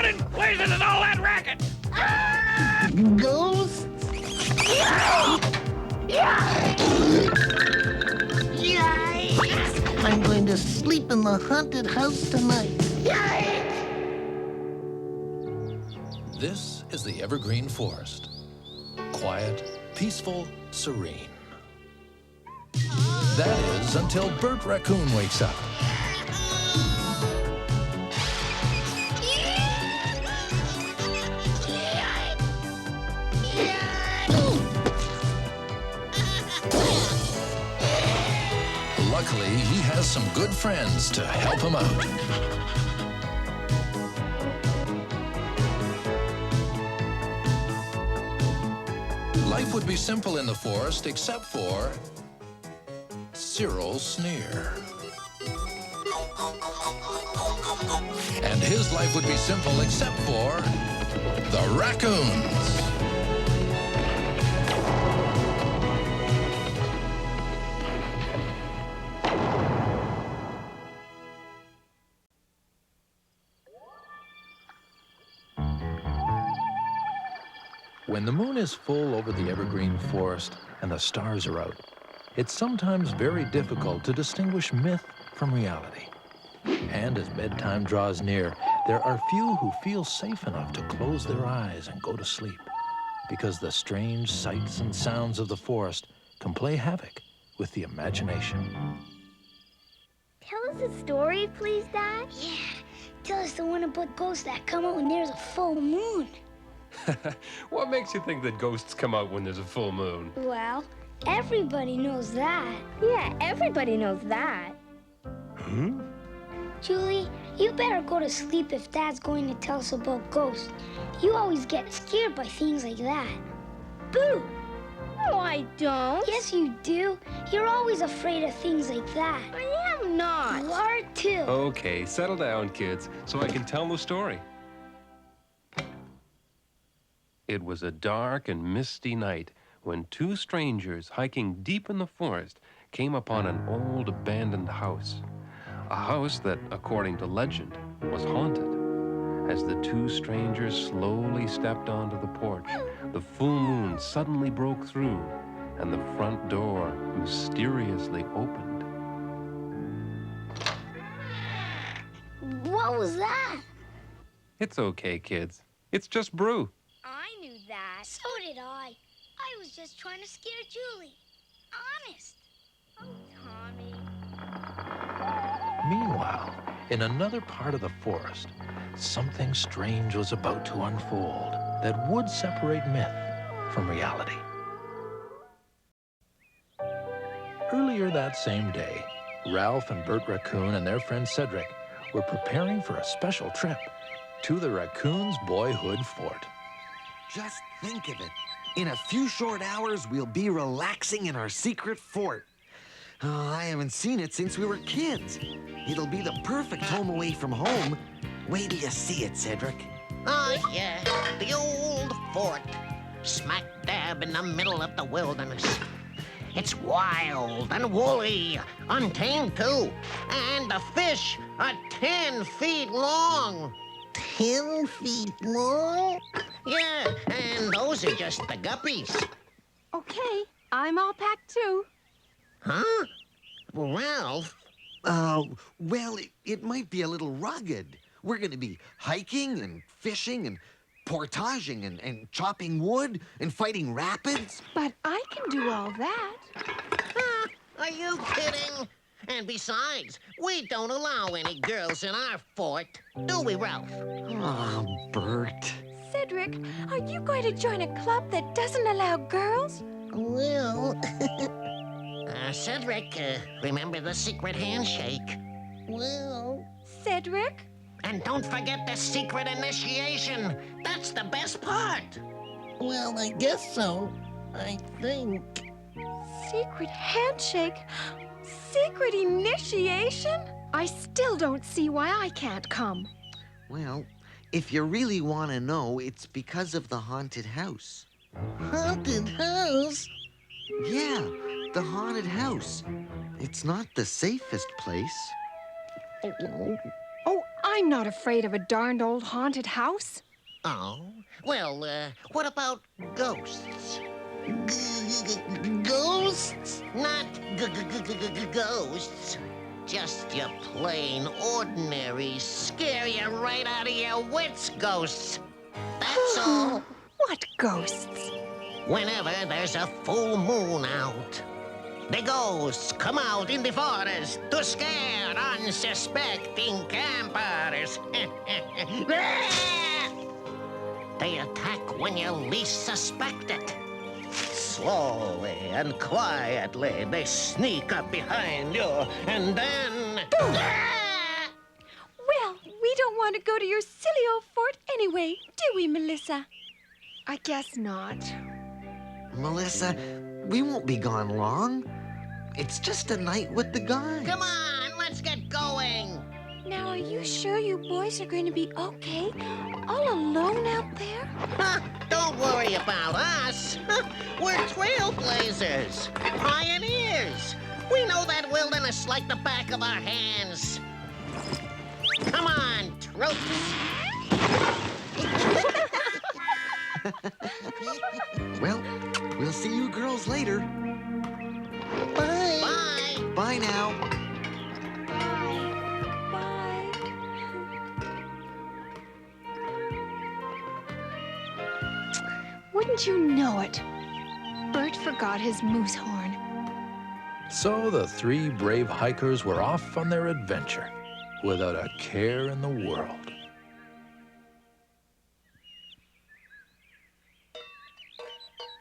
in blazes is all that racket? Ghosts? Yikes! I'm going to sleep in the haunted house tonight. Yikes! This is the Evergreen Forest. Quiet, peaceful, serene. That is until Bert Raccoon wakes up. Luckily, he has some good friends to help him out. Life would be simple in the forest except for Cyril Sneer. And his life would be simple except for the Raccoons. When the moon is full over the evergreen forest and the stars are out, it's sometimes very difficult to distinguish myth from reality. And as bedtime draws near, there are few who feel safe enough to close their eyes and go to sleep, because the strange sights and sounds of the forest can play havoc with the imagination. Tell us a story, please, Dad. Yeah, tell us the one about ghosts that come out when there's a full moon. What makes you think that ghosts come out when there's a full moon? Well, everybody knows that. Yeah, everybody knows that. Julie, you better go to sleep if Dad's going to tell us about ghosts. You always get scared by things like that. Boo! No, I don't. Yes, you do. You're always afraid of things like that. I am not. You are too. Okay, settle down, kids, so I can tell the story. It was a dark and misty night when two strangers hiking deep in the forest came upon an old abandoned house. A house that, according to legend, was haunted. As the two strangers slowly stepped onto the porch, the full moon suddenly broke through and the front door mysteriously opened. What was that? It's okay, kids. It's just brew. I knew that. So did I. I was just trying to scare Julie. Honest. Oh, Tommy. Meanwhile, in another part of the forest, something strange was about to unfold that would separate myth from reality. Earlier that same day, Ralph and Bert Raccoon and their friend Cedric were preparing for a special trip to the Raccoons' boyhood fort. Just think of it. In a few short hours, we'll be relaxing in our secret fort. Oh, I haven't seen it since we were kids. It'll be the perfect home away from home. Wait till you see it, Cedric. Oh, yeah, the old fort, smack dab in the middle of the wilderness. It's wild and woolly, untamed too, and the fish are 10 feet long. 10 feet long? Yeah, and those are just the guppies. Okay, I'm all packed too. Huh? Ralph? Well, it might be a little rugged. We're going to be hiking and fishing and portaging and chopping wood and fighting rapids. But I can do all that. Huh? Are you kidding? And besides, we don't allow any girls in our fort, do we, Ralph? Oh, Bert. Cedric, are you going to join a club that doesn't allow girls? Well, Cedric, remember the secret handshake? well... Cedric? And don't forget the secret initiation. That's the best part. Well, I guess so. I think. Secret handshake? Secret initiation? I still don't see why I can't come. Well, if you really want to know, it's because of the haunted house. Haunted house? Yeah, the haunted house. It's not the safest place. Oh, I I'm not afraid of a darned old haunted house. Oh, well, what about ghosts? Ghosts? Not ghosts. Just your plain, ordinary, scare you right out of your wits ghosts. That's all. What ghosts? Whenever there's a full moon out, the ghosts come out in the forest to scare unsuspecting campers. They attack when you least suspect it. Slowly and quietly, they sneak up behind you, and then... Well, we don't want to go to your silly old fort anyway, do we, Melissa? I guess not. Melissa, we won't be gone long. It's just a night with the guys. Come on, let's get going. Now, are you sure you boys are going to be okay? All alone out there? Don't worry about us. We're trailblazers, pioneers. We know that wilderness like the back of our hands. Come on, troops. Well, we'll see you girls later. Bye. Bye. Bye now. Bye. Wouldn't you know it? Bert forgot his moose horn. So the three brave hikers were off on their adventure without a care in the world.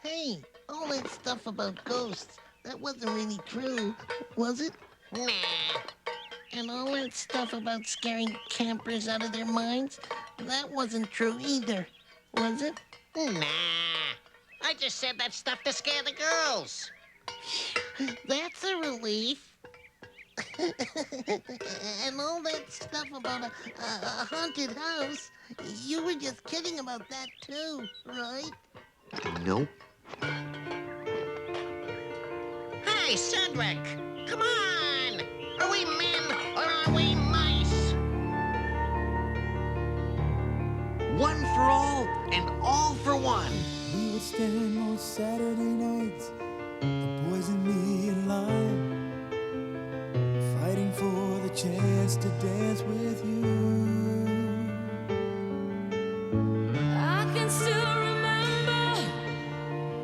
Hey, all that stuff about ghosts, that wasn't really true, was it? Nah. And all that stuff about scaring campers out of their minds, that wasn't true either, was it? Nah. I just said that stuff to scare the girls. That's a relief. And all that stuff about a haunted house, you were just kidding about that too, right? Nope. Hey, Cedric, come on! Are we men or are we mice? One for all and all for one. We would stand on Saturday nights, the boys and me in line, fighting for the chance to dance with you. I can still remember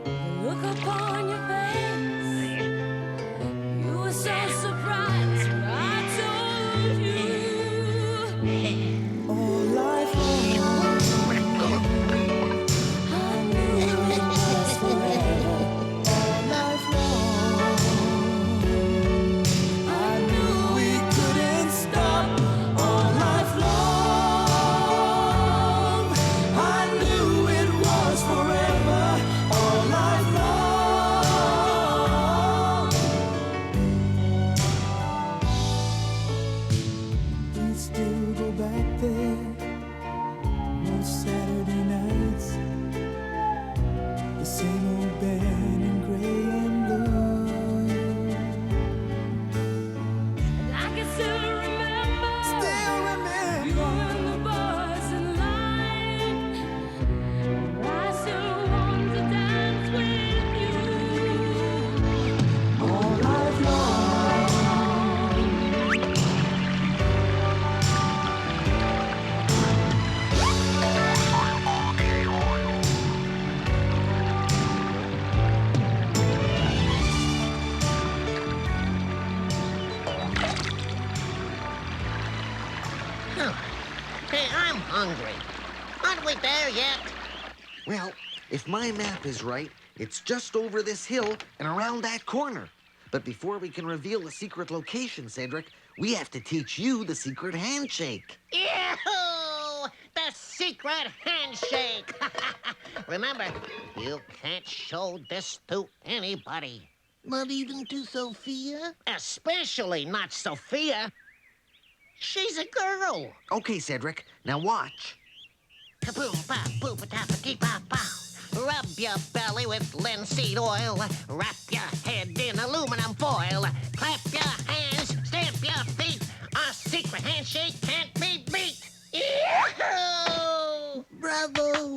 the look upon your face. You were so surprised when I told you. All life long, I knew it was forever. All life long, I knew we couldn't stop. All life long, I knew it was forever. All life long. We still go back there most Saturday nights. The same old band in gray and blue. And I can still remember you and the boys in line. I still want to dance with you. All life long, Huh. Hey, I'm hungry. Aren't we there yet? Well, if my map is right, it's just over this hill and around that corner. But before we can reveal the secret location, Cedric, we have to teach you the secret handshake. Yahoo! The secret handshake! Remember, you can't show this to anybody. Not even to Sophia? Especially not Sophia. She's a girl. Okay, Cedric, now watch. Kaboom-pop-boop-a-tap-a-dee-pop-pow. Rub your belly with linseed oil. Wrap your head in aluminum foil. Clap your hands, stamp your feet. Our secret handshake can't be beat, beat! Yahoo! Bravo!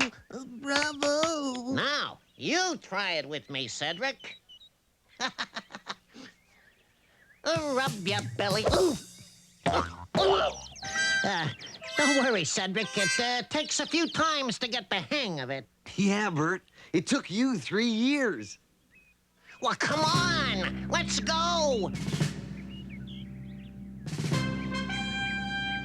Bravo! Now, you try it with me, Cedric. Rub your belly. Ooh. Don't worry, Cedric. It takes a few times to get the hang of it. Yeah, Bert. It took you 3 years. Well, come on. Let's go.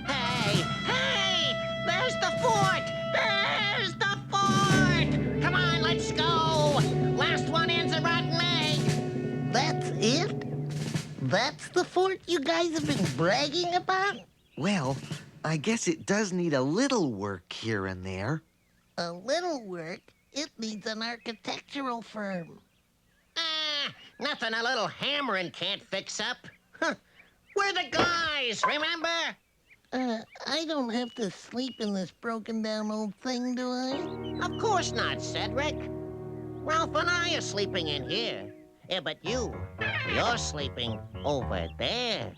Hey, hey! There's the fort! There's the fort! Come on, let's go! Last one in's a rotten egg. That's it? That's the fort you guys have been bragging about? Well, I guess it does need a little work here and there. A little work? It needs an architectural firm. Nothing a little hammering can't fix up. Huh. We're the guys, remember? I don't have to sleep in this broken-down old thing, do I? Of course not, Cedric. Ralph and I are sleeping in here. Yeah, but you're sleeping over there.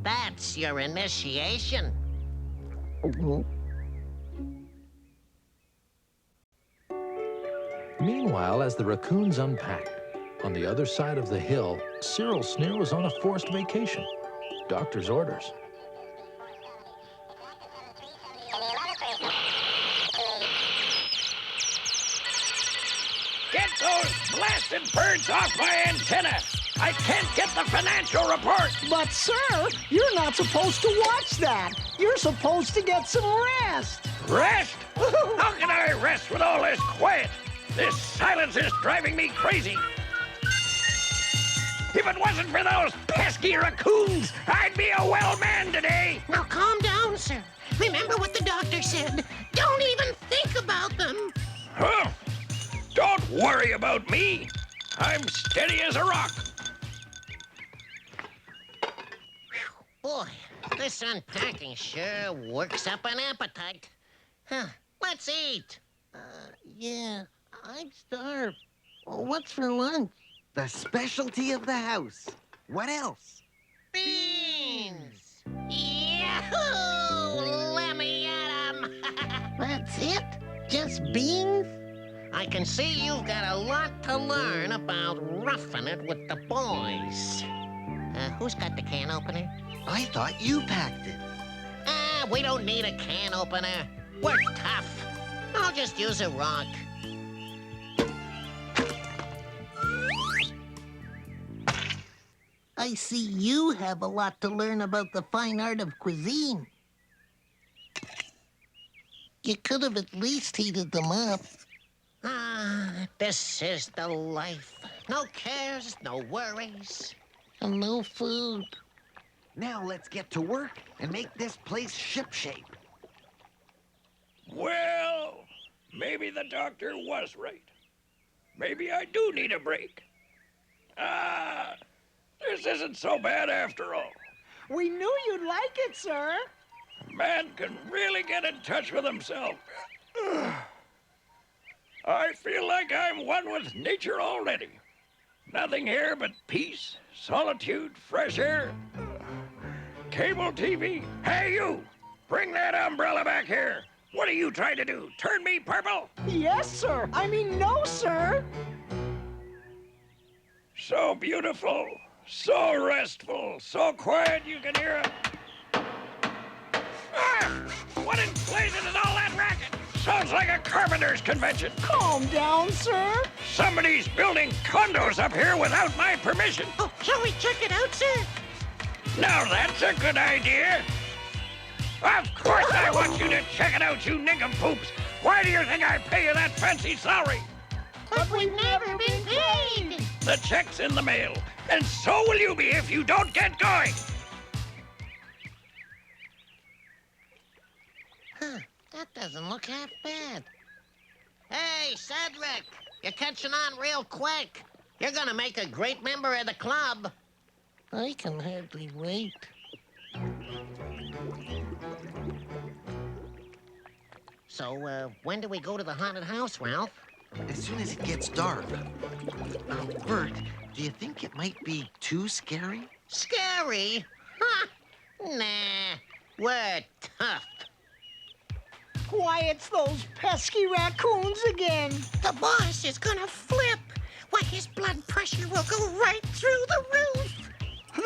That's your initiation. Meanwhile, as the raccoons unpacked, on the other side of the hill, Cyril Sneer was on a forced vacation. Doctor's orders. Get those blasted birds off my antenna! I can't get the financial report! But, sir, you're not supposed to watch that. You're supposed to get some rest. Rest? How can I rest with all this quiet? This silence is driving me crazy. If it wasn't for those pesky raccoons, I'd be a well man today. Now calm down, sir. Remember what the doctor said. Don't even think about them. Huh? Don't worry about me. I'm steady as a rock. Boy, this unpacking sure works up an appetite. Huh, let's eat. Yeah, I'm starved. What's for lunch? The specialty of the house. What else? Beans! Yahoo! Let me at 'em! That's it? Just beans? I can see you've got a lot to learn about roughing it with the boys. Who's got the can opener? I thought you packed it. We don't need a can opener. We're tough. I'll just use a rock. I see you have a lot to learn about the fine art of cuisine. You could have at least heated them up. This is the life. No cares, no worries. And no food. Now let's get to work and make this place shipshape. Well, maybe the doctor was right. Maybe I do need a break. This isn't so bad after all. We knew you'd like it, sir. Man can really get in touch with himself. I feel like I'm one with nature already. Nothing here but peace, solitude, fresh air. Cable TV. Hey, you! Bring that umbrella back here. What are you trying to do? Turn me purple? Yes, sir. I mean, no, sir. So beautiful, so restful, so quiet you can hear it. What in blazes is all that racket? Sounds like a carpenter's convention. Calm down, sir. Somebody's building condos up here without my permission. Oh, shall we check it out, sir? Now that's a good idea. Of course I want you to check it out, you nincompoops. Why do you think I pay you that fancy salary? But we've never been paid. The check's in the mail, and so will you be if you don't get going. Huh, that doesn't look half bad. Hey, Cedric, you're catching on real quick. You're gonna make a great member of the club. I can hardly wait. So, when do we go to the haunted house, Ralph? As soon as it gets dark. Bert, do you think it might be too scary? Scary? Huh? Nah. We're tough. Why, it's those pesky raccoons again. The boss is gonna flip. Why, his blood pressure will go right through the roof.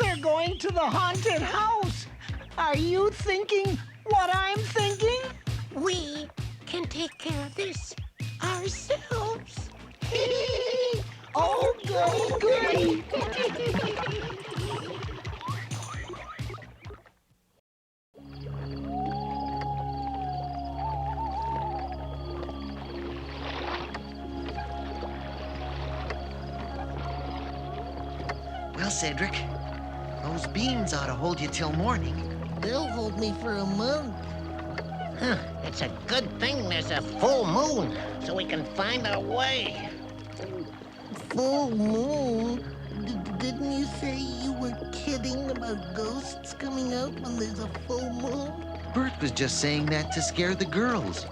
They're going to the haunted house. Are you thinking what I'm thinking? We can take care of this ourselves. Oh, goody. Well, Cedric, those beams ought to hold you till morning. They'll hold me for a month. Huh, it's a good thing there's a full moon, so we can find our way. Full moon? Didn't you say you were kidding about ghosts coming out when there's a full moon? Bert was just saying that to scare the girls.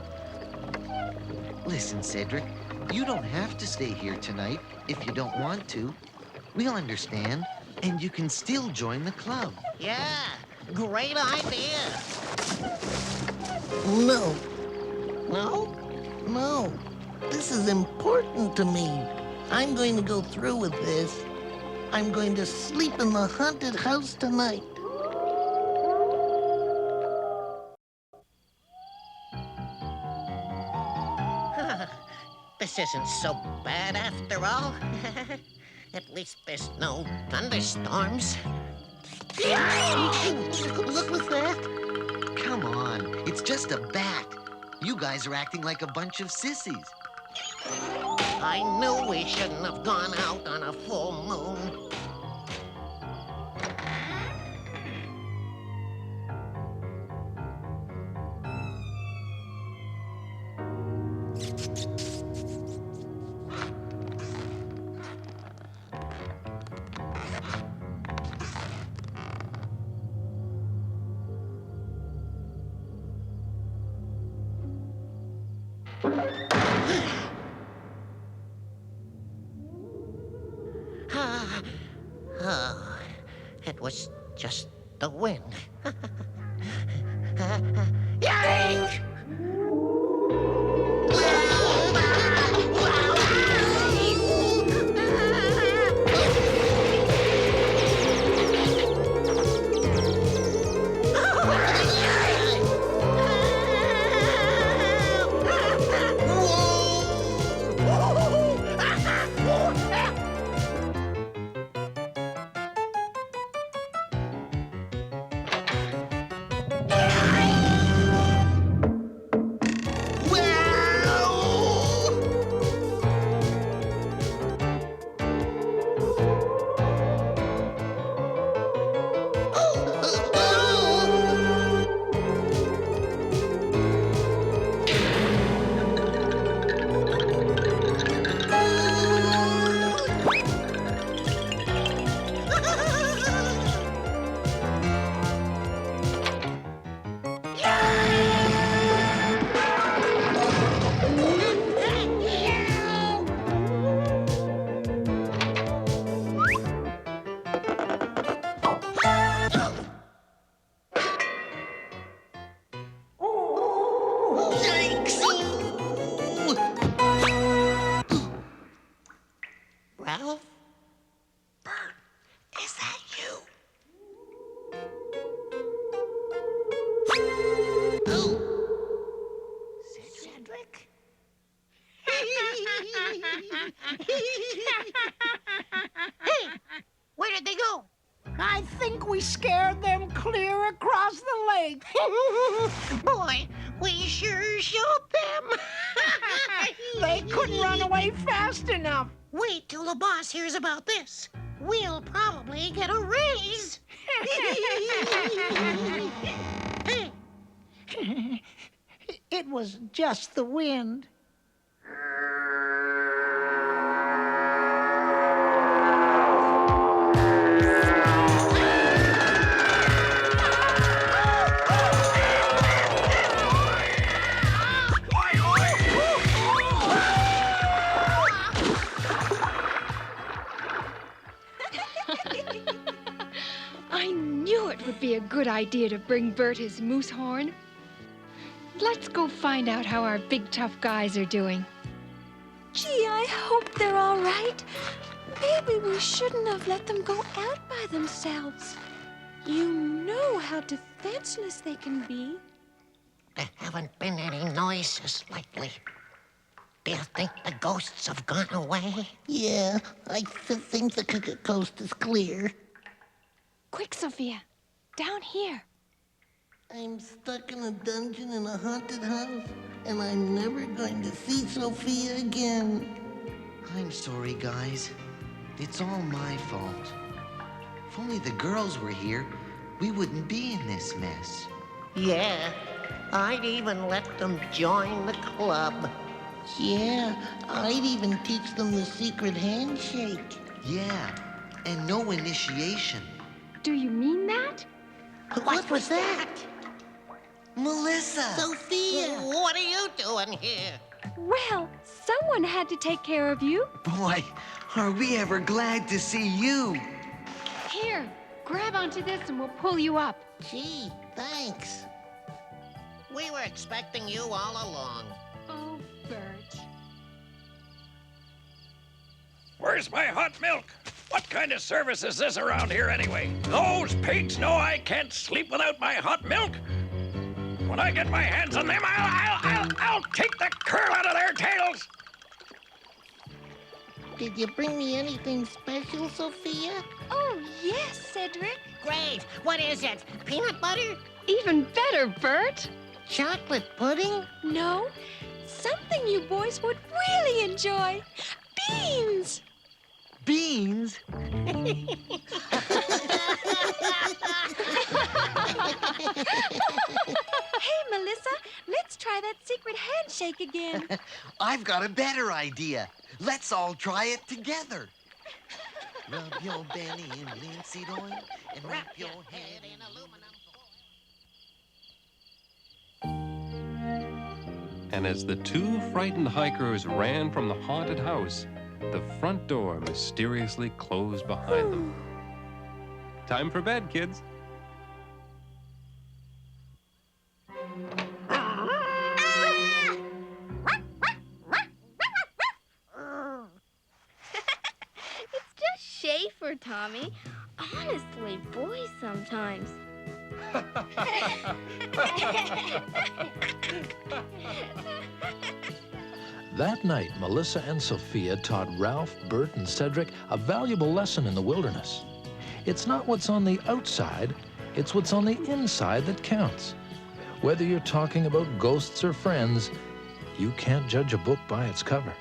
Listen, Cedric, you don't have to stay here tonight if you don't want to. We'll understand, and you can still join the club. Yeah, great idea. No. No? No. This is important to me. I'm going to go through with this. I'm going to sleep in the haunted house tonight. This isn't so bad after all. At least there's no thunderstorms. What was that? Come on, it's just a bat. You guys are acting like a bunch of sissies. I knew we shouldn't have gone out on a full moon. Oh, it was just the wind. Yikes! Ralph? Bert, is that you? Oh. Cedric? Hey, where did they go? I think we scared them clear across the lake. Boy, we sure showed them. They couldn't run away fast enough. Wait till the boss hears about this. We'll probably get a raise. Hey. It was just the wind. I knew it would be a good idea to bring Bert his moose horn. Let's go find out how our big tough guys are doing. Gee, I hope they're all right. Maybe we shouldn't have let them go out by themselves. You know how defenseless they can be. There haven't been any noises lately. Do you think the ghosts have gone away? Yeah, I think the coast is clear. Quick, Sophia. Down here. I'm stuck in a dungeon in a haunted house, and I'm never going to see Sophia again. I'm sorry, guys. It's all my fault. If only the girls were here, we wouldn't be in this mess. Yeah, I'd even let them join the club. Yeah, I'd even teach them the secret handshake. Yeah, and no initiation. Do you mean that? What was that? Melissa! Sophia! What are you doing here? Well, someone had to take care of you. Boy, are we ever glad to see you. Here, grab onto this and we'll pull you up. Gee, thanks. We were expecting you all along. Oh, Bert. Where's my hot milk? What kind of service is this around here anyway? Those pigs know I can't sleep without my hot milk. When I get my hands on them, I'll take the curl out of their tails. Did you bring me anything special, Sophia? Oh, yes, Cedric. Great. What is it? Peanut butter? Even better, Bert. Chocolate pudding? No, something you boys would really enjoy. Beans! Beans? Hey, Melissa, let's try that secret handshake again. I've got a better idea. Let's all try it together. Rub your belly in linseed oil and wrap your head in aluminum foil. And as the two frightened hikers ran from the haunted house, the front door mysteriously closed behind them. Time for bed, kids. It's just Schaefer, Tommy. Honestly, boys sometimes. That night, Melissa and Sophia taught Ralph, Bert, and Cedric a valuable lesson in the wilderness. It's not what's on the outside, it's what's on the inside that counts. Whether you're talking about ghosts or friends, you can't judge a book by its cover.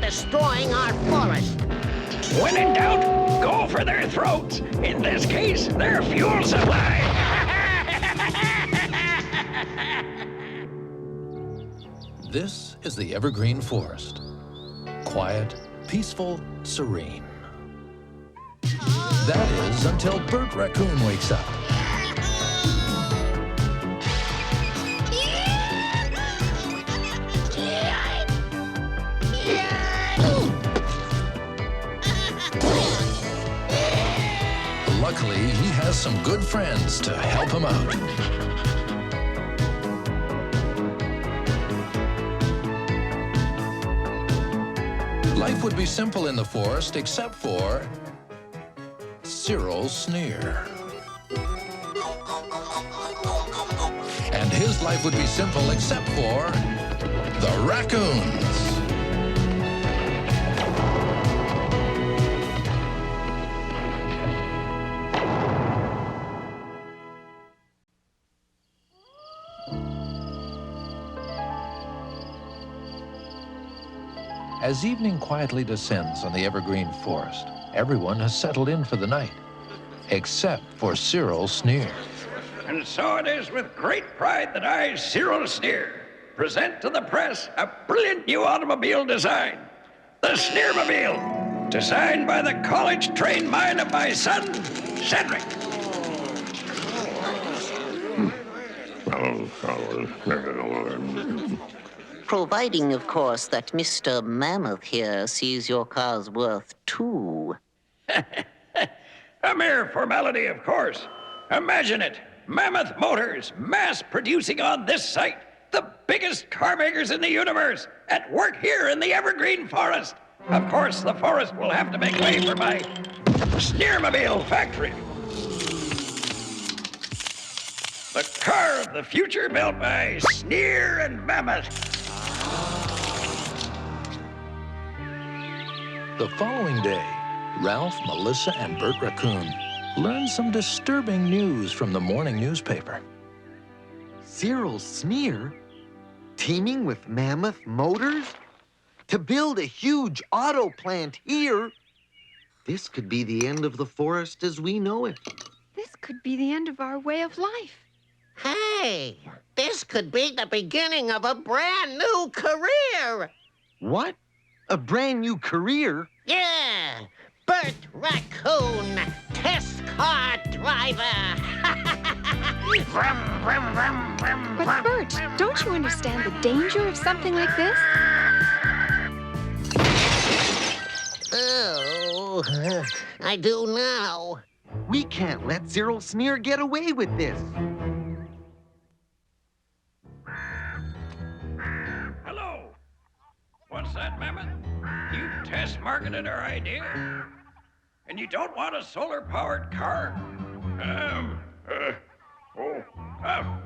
Destroying our forest. When in doubt, go for their throats. In this case, their fuel supply. This is the Evergreen Forest. Quiet, peaceful, serene. That is until Bert Raccoon wakes up. luckily, he has some good friends to help him out. Life would be simple in the forest except for Cyril Sneer. And his life would be simple except for the Raccoons. As evening quietly descends on the evergreen forest, everyone has settled in for the night, except for Cyril Sneer. And so it is with great pride that I, Cyril Sneer, present to the press a brilliant new automobile design, the Sneermobile, designed by the college-trained mind of my son, Cedric. Providing, of course, that Mr. Mammoth here sees your car's worth $2. A mere formality, of course. Imagine it. Mammoth Motors, mass producing on this site, the biggest car makers in the universe, at work here in the Evergreen Forest. Of course, the forest will have to make way for my Sneermobile factory. The car of the future built by Sneer and Mammoth. The following day, Ralph, Melissa, and Bert Raccoon learned some disturbing news from the morning newspaper. Cyril Sneer? Teaming with Mammoth Motors? To build a huge auto plant here? This could be the end of the forest as we know it. This could be the end of our way of life. Hey, this could be the beginning of a brand new career. What? A brand new career? Yeah, Bert Raccoon, test car driver. Vroom, vroom, vroom, vroom, But vroom, Bert, vroom, don't you understand the danger of something like this? Oh, I do now. We can't let Cyril Sneer get away with this. Hello. What's that, Mammoth? You test marketed our idea? And you don't want a solar-powered car?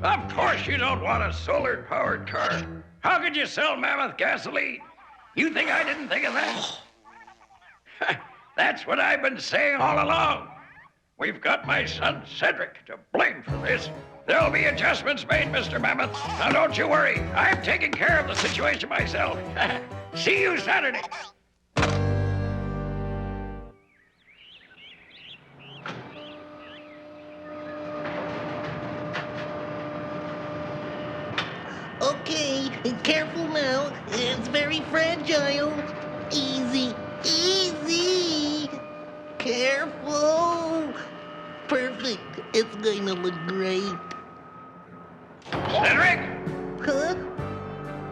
Of course you don't want a solar-powered car. How could you sell Mammoth gasoline? You think I didn't think of that? That's what I've been saying all along. We've got my son Cedric to blame for this. There'll be adjustments made, Mr. Mammoth. Now don't you worry. I'm taking care of the situation myself. See you Saturday. Okay, careful now. It's very fragile. Easy, easy. Careful. Perfect. It's going to look great. Cedric, Huh?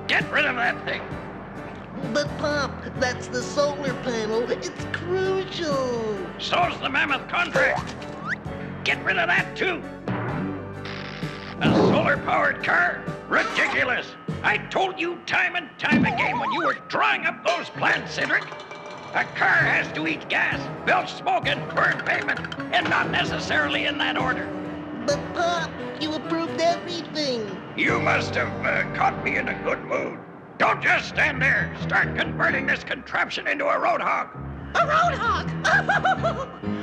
get rid of that thing. But, Pop, that's the solar panel. It's crucial. So's the Mammoth contract. Get rid of that, too. A solar-powered car? Ridiculous. I told you time and time again when you were drawing up those plans, Cedric. A car has to eat gas, belch smoke, and burn pavement, and not necessarily in that order. But, Pop, you approved everything. You must have caught me in a good mood. Don't just stand there. Start converting this contraption into a road hog. A road hog!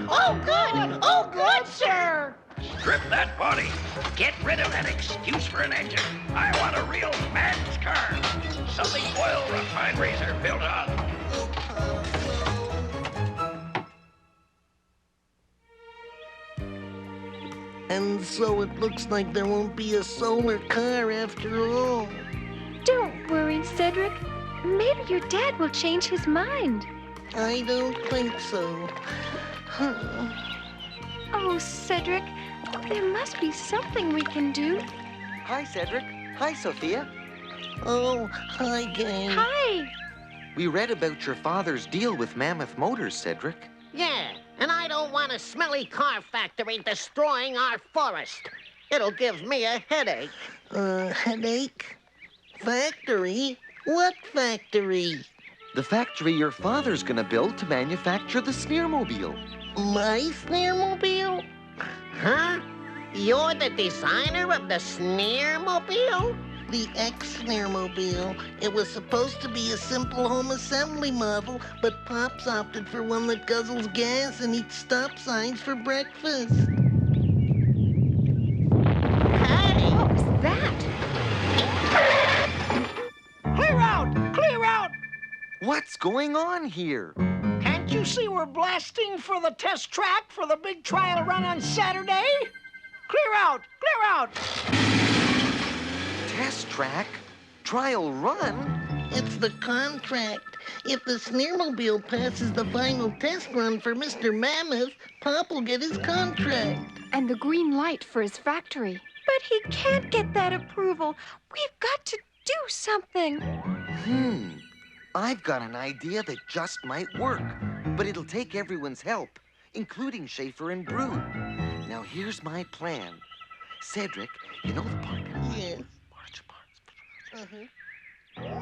Oh, good! Oh, good, sir! Strip that body. Get rid of that excuse for an engine. I want a real man's car. Something oil refineries are built on. And so it looks like there won't be a solar car after all. Don't worry, Cedric. Maybe your dad will change his mind. I don't think so. Oh, Cedric, there must be something we can do. Hi, Cedric. Hi, Sophia. Oh, hi, gang. Hi. We read about your father's deal with Mammoth Motors, Cedric. Yeah, And I don't want a smelly car factory destroying our forest. It'll give me a headache. Headache? Factory? What factory? The factory your father's gonna build to manufacture the Sneermobile. My Sneermobile? Huh? You're the designer of the Sneermobile? The ex-Sneermobile. It was supposed to be a simple home assembly model, but Pops opted for one that guzzles gas and eats stop signs for breakfast. Hey! What was that? Clear out! Clear out! What's going on here? Can't you see we're blasting for the test track for the big trial run on Saturday? Clear out! Clear out! Test track? Trial run? It's the contract. If the Sneermobile passes the final test run for Mr. Mammoth, Pop will get his contract. And the green light for his factory. But he can't get that approval. We've got to do something. I've got an idea that just might work, but it'll take everyone's help, including Schaefer and Brew. Now here's my plan. Cedric, you know the part. Yes. March. Why,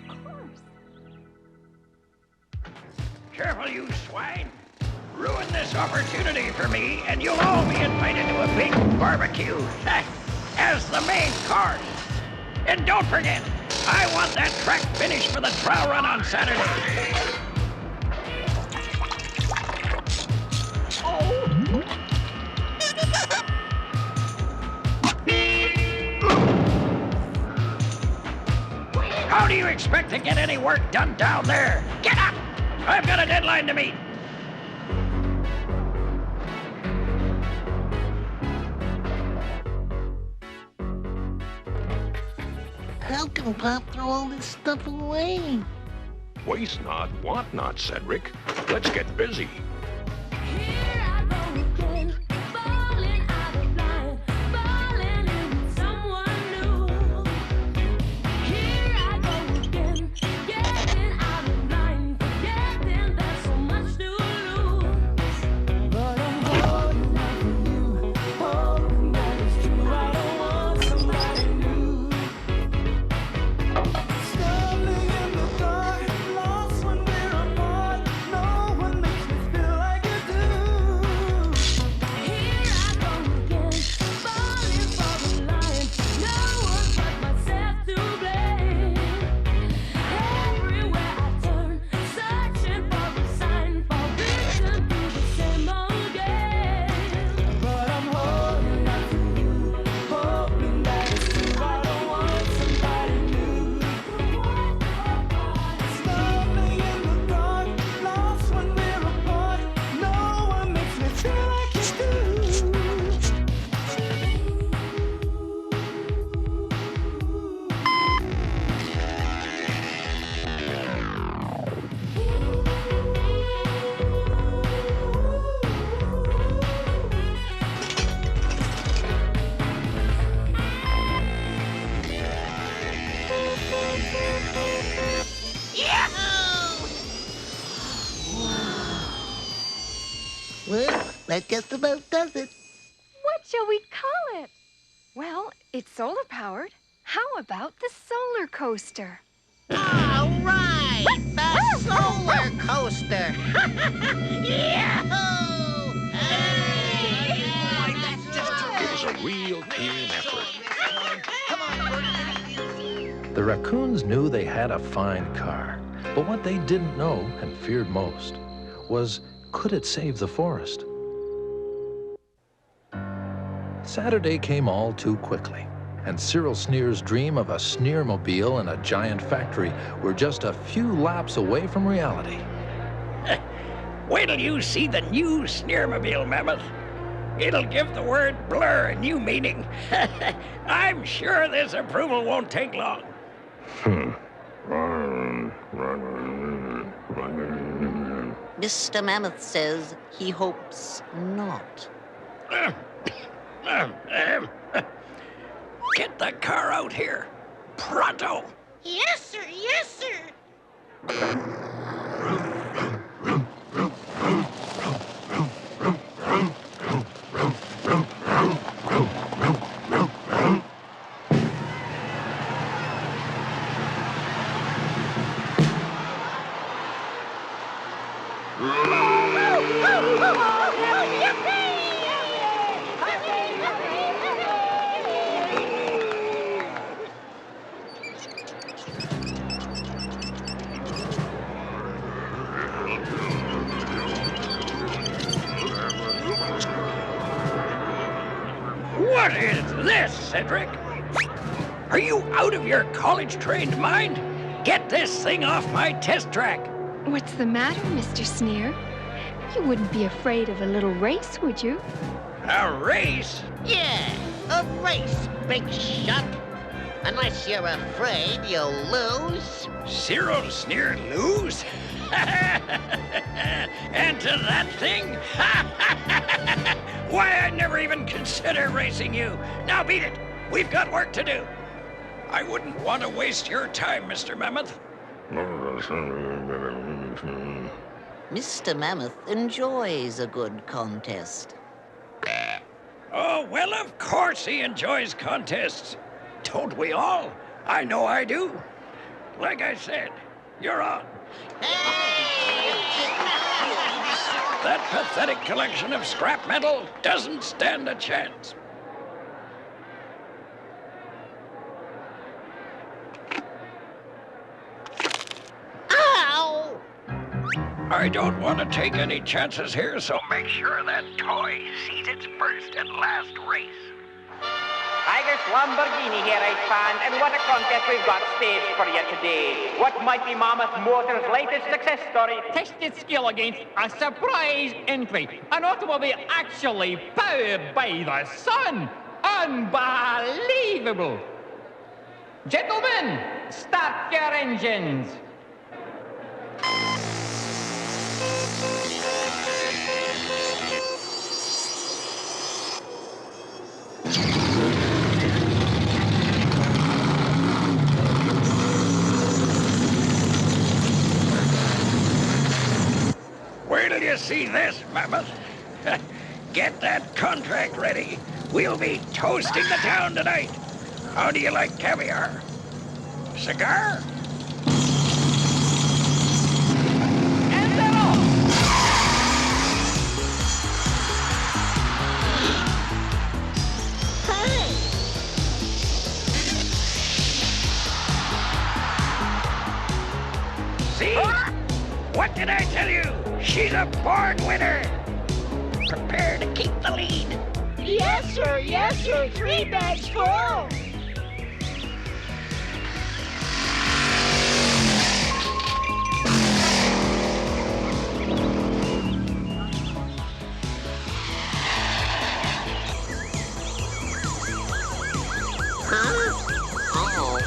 of course. Careful, you swine. Ruin this opportunity for me, and you'll all be invited to a big barbecue as the main course. And don't forget, I want that track finished for the trial run on Saturday. How do you expect to get any work done down there? Get up! I've got a deadline to meet. How can Pop throw all this stuff away? Waste not, want not, Cedric. Let's get busy. Here I go again, falling out of line, falling in someone new. Here I go again, getting out of line, forgetting there's so much to lose. But I'm holding out for you, hoping that it's true. I don't want somebody new. Stumbling in the dark, lost when we're apart. No one makes me feel like you do. Here I go again, falling for the line, no one but myself to blame. Everywhere I turn, searching for a sign, for reason to the same old game. But I'm holding out for you, hoping that it's true. I don't want somebody new. Stumbling in the dark, lost when we're apart. No one makes me feel like you do. Well, that just about does it. What shall we call it? Well, it's solar powered. How about the solar coaster? All right, the solar coaster. Yahoo! Hey! It was a real team effort. The Raccoons knew they had a fine car, but what they didn't know and feared most was, could it save the forest? Saturday came all too quickly, and Cyril Sneer's dream of a Sneermobile and a giant factory were just a few laps away from reality. Wait till you see the new Sneermobile, Mammoth. It'll give the word blur a new meaning. I'm sure this approval won't take long. Mr. Mammoth says he hopes not. Get the car out here. Pronto. Yes, sir. Yes, sir. What is this, Cedric? Are you out of your college-trained mind? Get this thing off my test track. What's the matter, Mr. Sneer? You wouldn't be afraid of a little race, would you? A race? Yeah, a race, big shot. Unless you're afraid you'll lose. Cyril Sneer lose? And to that thing? Why, I never even considered racing you. Now beat it. We've got work to do. I wouldn't want to waste your time, Mr. Mammoth. Mr. Mammoth enjoys a good contest. Oh, well, of course he enjoys contests. Don't we all? I know I do. Like I said, you're on. That pathetic collection of scrap metal doesn't stand a chance. Ow! I don't want to take any chances here, so make sure that toy sees its first and last race. Tigers Lamborghini here, race fans, and what a contest we've got staged for you today. What might be Mammoth Motor's latest success story tests its skill against a surprise entry. An automobile actually powered by the sun. Unbelievable! Gentlemen, start your engines. Wait till you see this, Mammoth. Get that contract ready. We'll be toasting the town tonight. How do you like caviar? Cigar? And they're off! Hey! See? What did I tell you? She's a born winner. Prepare to keep the lead. Yes, sir. Yes, sir. 3 bags full. Huh? Oh.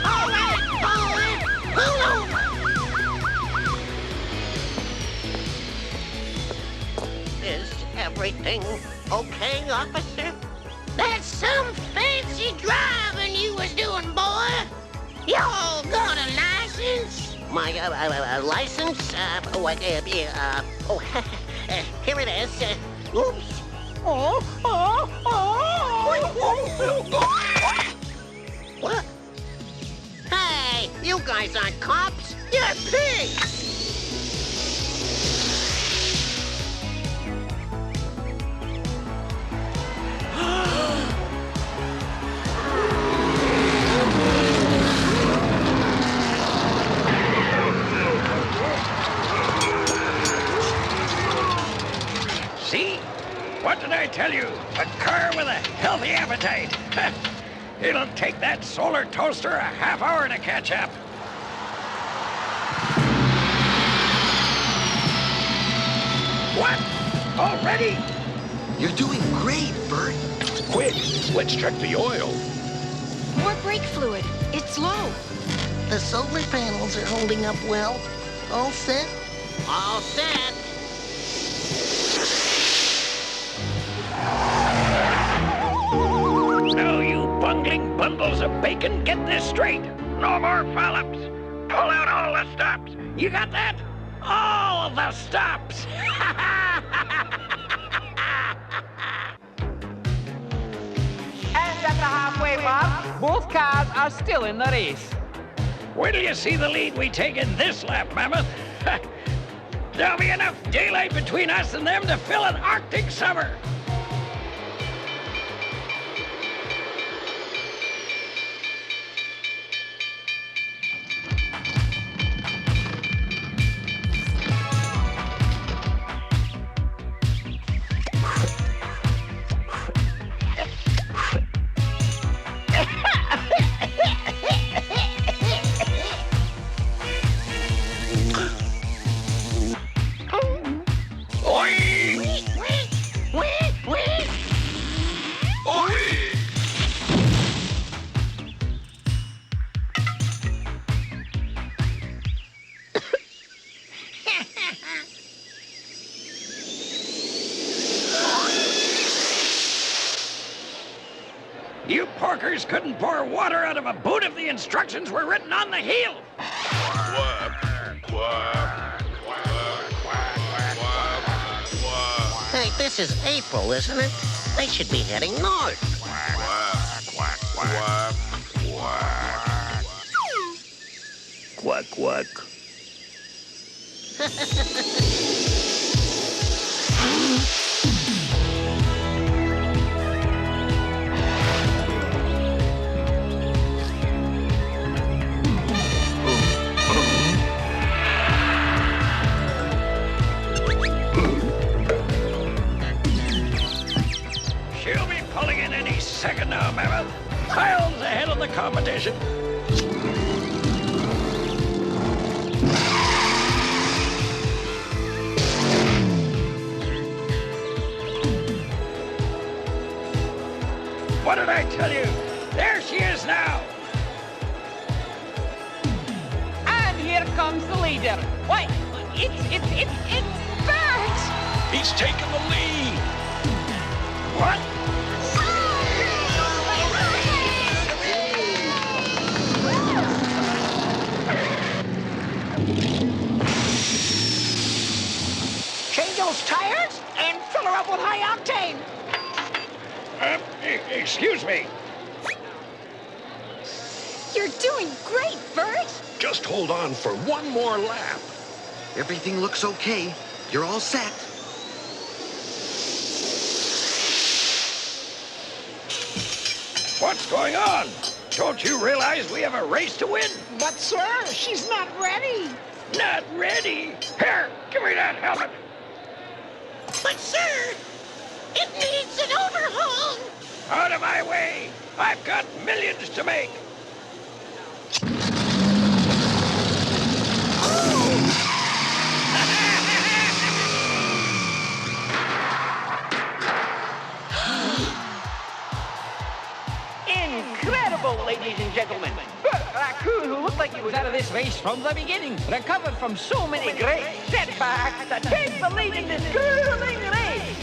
All right, boy. Pull over. Is everything okay, officer? That's some fancy driving you was doing, boy. Y'all got a license? My license? Here it is. Oops. What? Hey, you guys aren't cops. You're pigs. See? What did I tell you? A car with a healthy appetite. It'll take that solar toaster a half hour to catch up. What? Already? You're doing great, Bert. Quick, let's check the oil. More brake fluid. It's low. The solar panels are holding up well. All set? All set. Now, you bungling bundles of bacon, get this straight. No more foul-ups. Pull out all the stops. You got that? All the stops. And at the halfway mark, both cars are still in the race. Wait till you see the lead we take in this lap, Mammoth. There'll be enough daylight between us and them to fill an Arctic summer. farmers couldn't pour water out of a boot if the instructions were written on the heel. Hey, this is April, isn't it? They should be heading north. Quack, quack. She'll be pulling in any second now, Mammoth. Miles ahead of the competition. What did I tell you? There she is now. And here comes the leader. Why, it's Bert! He's taking the lead. What? Change those tires and fill her up with high octane. Excuse me. You're doing great, Bert. Just hold on for one more lap. Everything looks okay. You're all set. What's going on? Don't you realize we have a race to win? But, sir, she's not ready. Not ready? Here, give me that helmet. But, sir, it needs an overhaul. Out of my way. I've got millions to make. Incredible, ladies and gentlemen. Bert Raccoon, who looked like he was out of this race from the beginning, recovered from so many great setbacks to take the lead in this grueling race.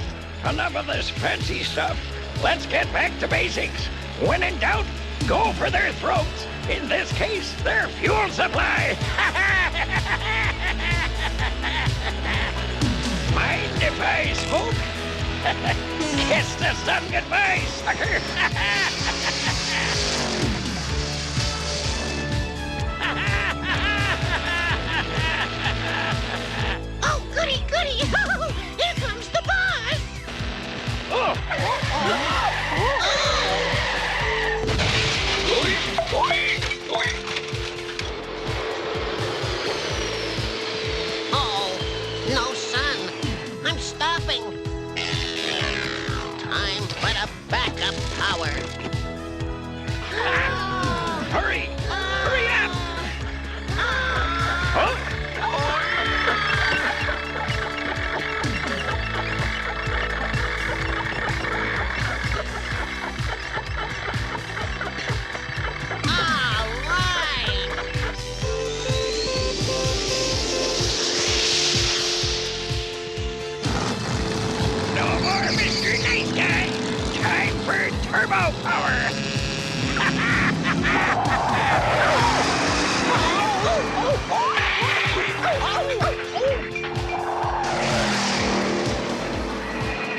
Enough of this fancy stuff. Let's get back to basics. When in doubt, go for their throats. In this case, their fuel supply. Mind if I smoke? Kiss the sun goodbye, sucker. Oh, goody, goody. Here comes the boss. Oh. Oh, no sun. I'm stopping. Time for the backup power. Hurry! Hurry up! Huh? All right. No more Mr. Nice Guy. Time for turbo power.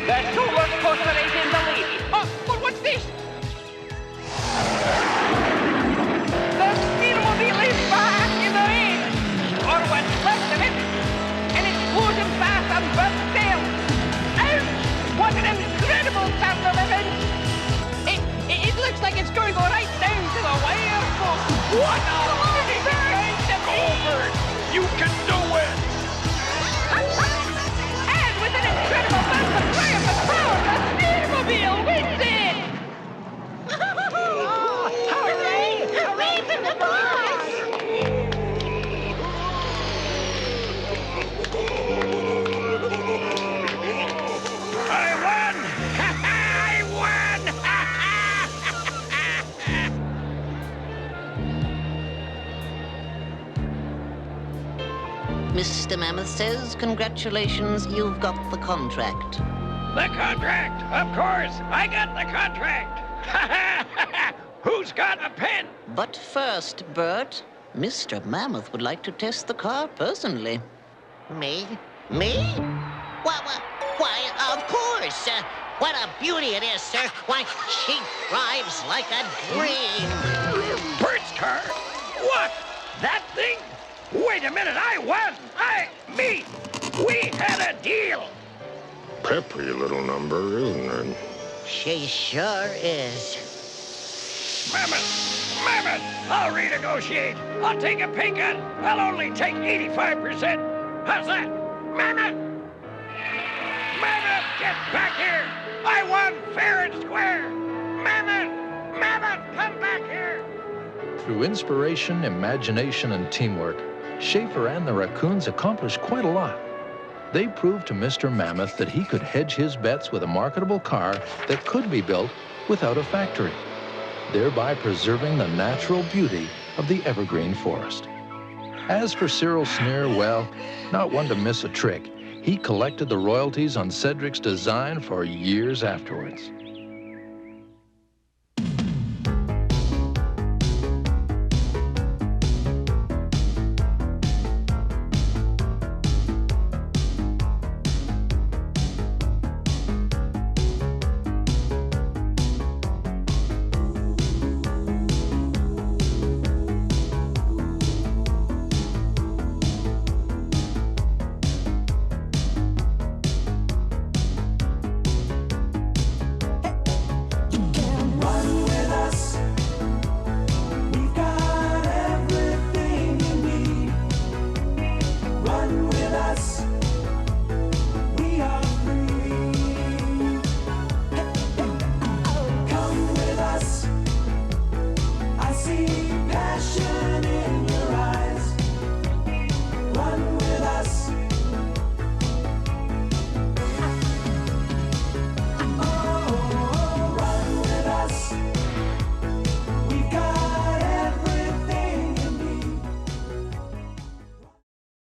The roller coaster is in the lead. Oh, but what's this? The Speedmobile is back in the race, or what's left of it, and it's closing fast on Bert's tail. Ouch! What an incredible turn of events! It looks like it's going to go right down to the wire, folks. What a lovely going to be! Over! You can do it! And with an incredible burst of triumph and power, the Speedmobile wins it! Hooray! Hooray for the boss! I won! I won! Mr. Mammoth says, congratulations, you've got the contract. The contract! Of course! I got the contract! Who's got a pen? But first, Bert, Mr. Mammoth would like to test the car personally. Me? Me? Why, of course. What a beauty it is, sir. Why, she drives like a dream. Bert's car? What? That thing? Wait a minute, me! We had a deal! Peppy little number, isn't it? She sure is. Mammoth! I'll renegotiate. I'll take a pay cut. I'll only take 85%. How's that? Mammoth! Mammoth, get back here! I won fair and square! Mammoth! Come back here! Through inspiration, imagination, and teamwork, Schaefer and the Raccoons accomplished quite a lot. They proved to Mr. Mammoth that he could hedge his bets with a marketable car that could be built without a factory, thereby preserving the natural beauty of the evergreen forest. As for Cyril Sneer, well, not one to miss a trick. He collected the royalties on Cedric's design for years afterwards.